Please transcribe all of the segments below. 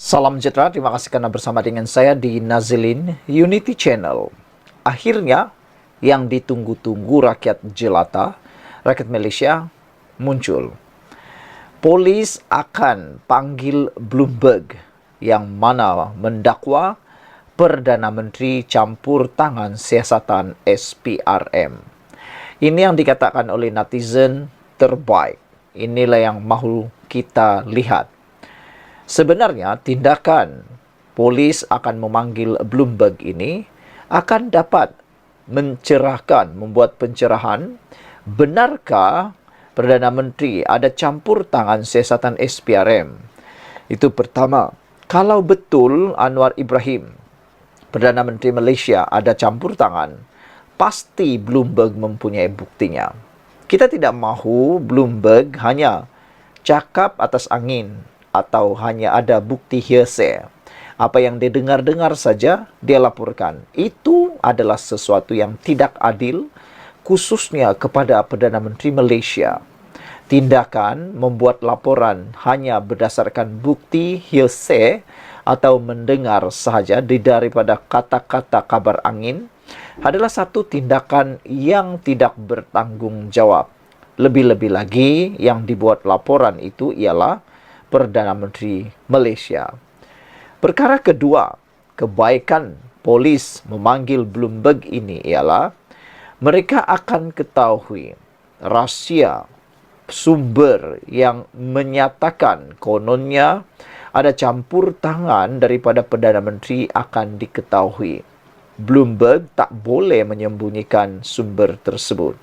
Salam sejahtera, terima kasih karena bersama dengan saya di Nazilin Unity Channel. Akhirnya, yang ditunggu-tunggu rakyat jelata, rakyat Malaysia, muncul. Polis akan panggil Bloomberg yang mana mendakwa Perdana Menteri campur tangan siasatan SPRM. Ini yang dikatakan oleh netizen terbaik. Inilah yang mahu kita lihat. Sebenarnya tindakan polis akan memanggil Bloomberg ini akan dapat membuat pencerahan, benarkah Perdana Menteri ada campur tangan siasatan SPRM? Itu pertama. Kalau betul Anwar Ibrahim, Perdana Menteri Malaysia, ada campur tangan, pasti Bloomberg mempunyai buktinya. Kita tidak mahu Bloomberg hanya cakap atas angin atau hanya ada bukti hearsay. Apa yang dia dengar-dengar saja, dia laporkan. Itu adalah sesuatu yang tidak adil, khususnya kepada Perdana Menteri Malaysia. Tindakan membuat laporan hanya berdasarkan bukti hearsay atau mendengar sahaja daripada kata-kata kabar angin adalah satu tindakan yang tidak bertanggungjawab. Lebih-lebih lagi yang dibuat laporan itu ialah Perdana Menteri Malaysia. Perkara kedua, kebaikan polis memanggil Bloomberg ini ialah mereka akan ketahui rahsia sumber yang menyatakan kononnya ada campur tangan daripada Perdana Menteri akan diketahui. Bloomberg tak boleh menyembunyikan sumber tersebut.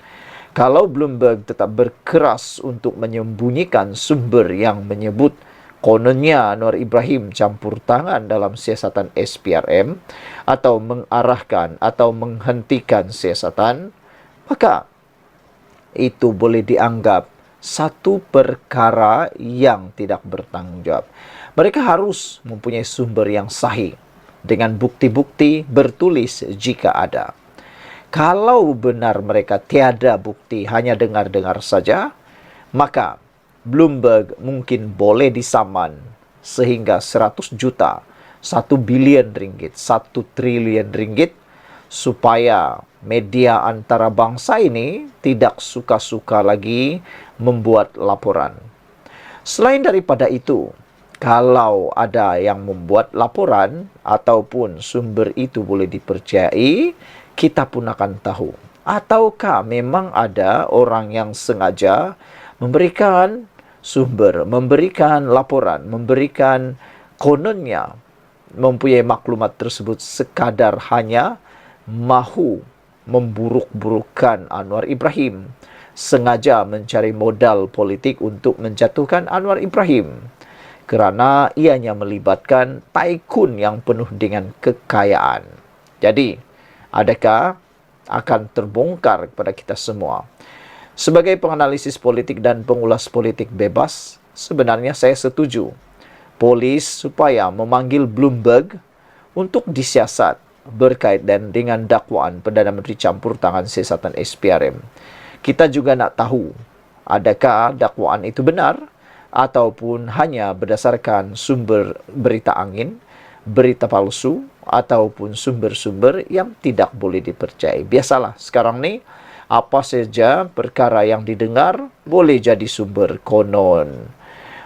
Kalau Bloomberg tetap berkeras untuk menyembunyikan sumber yang menyebut kononnya Anwar Ibrahim campur tangan dalam siasatan SPRM atau mengarahkan atau menghentikan siasatan, maka itu boleh dianggap satu perkara yang tidak bertanggungjawab. Mereka harus mempunyai sumber yang sahih dengan bukti-bukti bertulis jika ada. Kalau benar mereka tiada bukti, hanya dengar-dengar saja, maka Bloomberg mungkin boleh disaman sehingga 100 juta, 1 bilion ringgit, 1 triliun ringgit supaya media antarabangsa ini tidak suka-suka lagi membuat laporan. Selain daripada itu, kalau ada yang membuat laporan ataupun sumber itu boleh dipercayai, kita pun akan tahu. Ataukah memang ada orang yang sengaja memberikan sumber, memberikan laporan, memberikan kononnya mempunyai maklumat tersebut sekadar hanya mahu memburuk-burukkan Anwar Ibrahim, sengaja mencari modal politik untuk menjatuhkan Anwar Ibrahim kerana ianya melibatkan tycoon yang penuh dengan kekayaan. Jadi, adakah akan terbongkar kepada kita semua? Sebagai penganalisis politik dan pengulas politik bebas, sebenarnya saya setuju polis supaya memanggil Bloomberg untuk disiasat berkaitan dengan dakwaan Perdana Menteri campur tangan siasatan SPRM. Kita juga nak tahu, adakah dakwaan itu benar ataupun hanya berdasarkan sumber berita angin, berita palsu, ataupun sumber-sumber yang tidak boleh dipercayai. Biasalah, sekarang ni apa saja perkara yang didengar boleh jadi sumber konon.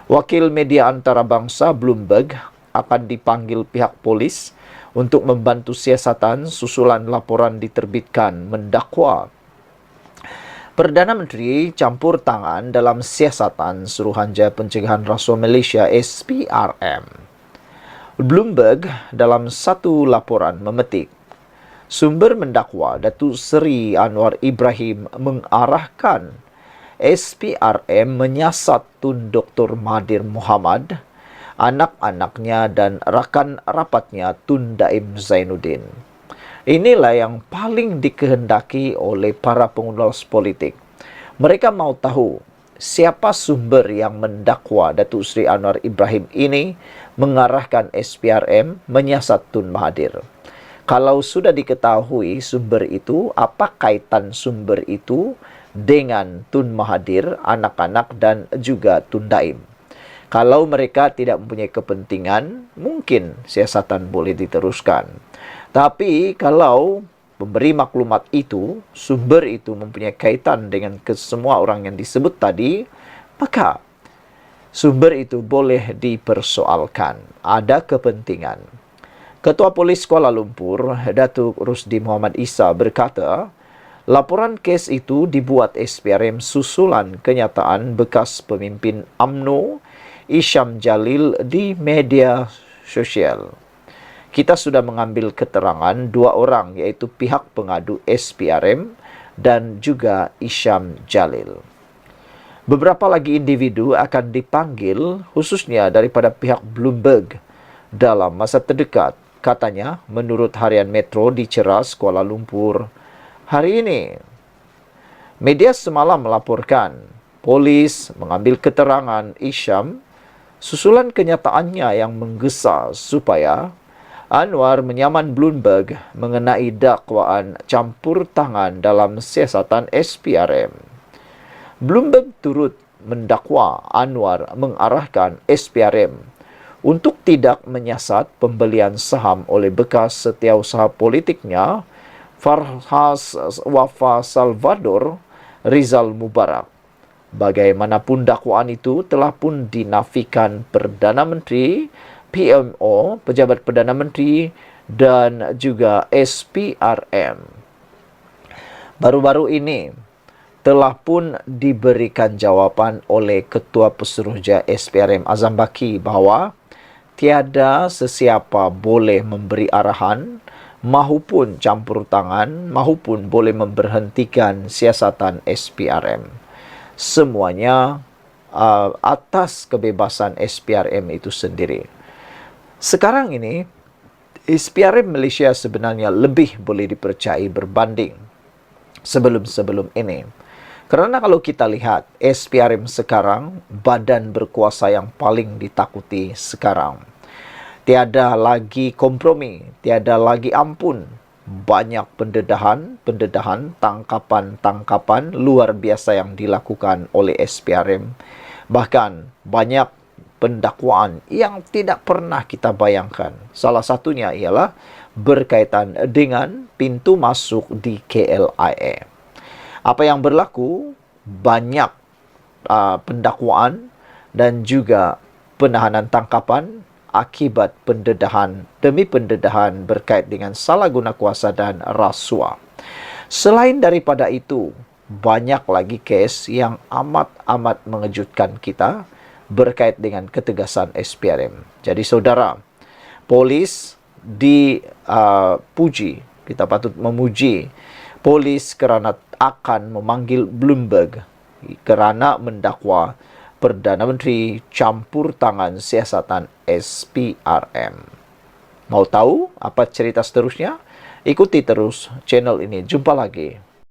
Wakil media antarabangsa Bloomberg akan dipanggil pihak polis untuk membantu siasatan susulan laporan diterbitkan mendakwa Perdana Menteri campur tangan dalam siasatan Suruhanjaya Pencegahan Rasuah Malaysia SPRM. Bloomberg dalam satu laporan memetik, sumber mendakwa Datuk Seri Anwar Ibrahim mengarahkan SPRM menyiasat Tun Dr. Mahathir Mohamad, anak-anaknya dan rakan rapatnya Tun Daim Zainuddin. Inilah yang paling dikehendaki oleh para pengulas politik. Mereka mahu tahu siapa sumber yang mendakwa Datuk Seri Anwar Ibrahim ini mengarahkan SPRM menyiasat Tun Mahathir. Kalau sudah diketahui sumber itu, apa kaitan sumber itu dengan Tun Mahathir, anak-anak dan juga Tun Daim? Kalau mereka tidak mempunyai kepentingan, mungkin siasatan boleh diteruskan. Tapi kalau memberi maklumat itu, sumber itu mempunyai kaitan dengan kesemua orang yang disebut tadi, maka sumber itu boleh dipersoalkan. Ada kepentingan. Ketua Polis Kuala Lumpur, Datuk Rusdi Muhammad Isa berkata, laporan kes itu dibuat SPRM susulan kenyataan bekas pemimpin UMNO, Isham Jalil di media sosial. Kita sudah mengambil keterangan 2 orang, iaitu pihak pengadu SPRM dan juga Isham Jalil. Beberapa lagi individu akan dipanggil khususnya daripada pihak Bloomberg dalam masa terdekat, katanya menurut harian Metro di Ceras, Kuala Lumpur hari ini. Media semalam melaporkan polis mengambil keterangan Isham susulan kenyataannya yang menggesa supaya Anwar menyaman Bloomberg mengenai dakwaan campur tangan dalam siasatan SPRM. Bloomberg turut mendakwa Anwar mengarahkan SPRM untuk tidak menyiasat pembelian saham oleh bekas setiausaha politiknya Farhas Wafa Salvador Rizal Mubarak. Bagaimanapun dakwaan itu telah pun dinafikan Perdana Menteri, PMO, Pejabat Perdana Menteri dan juga SPRM. Baru-baru ini telah pun diberikan jawapan oleh Ketua Pesuruhjaya SPRM Azam Baki bahawa tiada sesiapa boleh memberi arahan mahupun campur tangan mahupun boleh memberhentikan siasatan SPRM. Semuanya atas kebebasan SPRM itu sendiri. Sekarang ini, SPRM Malaysia sebenarnya lebih boleh dipercayai berbanding sebelum-sebelum ini. Kerana kalau kita lihat, SPRM sekarang badan berkuasa yang paling ditakuti sekarang. Tiada lagi kompromi, tiada lagi ampun. Banyak pendedahan, tangkapan luar biasa yang dilakukan oleh SPRM. Bahkan banyak pendakwaan yang tidak pernah kita bayangkan. Salah satunya ialah berkaitan dengan pintu masuk di KLIA. Apa yang berlaku? Banyak pendakwaan dan juga penahanan tangkapan akibat pendedahan demi pendedahan berkait dengan salah guna kuasa dan rasuah. Selain daripada itu, banyak lagi kes yang amat mengejutkan kita berkait dengan ketegasan SPRM. Jadi saudara, polis dipuji, kita patut memuji polis kerana akan memanggil Bloomberg kerana mendakwa Perdana Menteri campur tangan siasatan SPRM. Mau tahu apa cerita seterusnya? Ikuti terus channel ini. Jumpa lagi.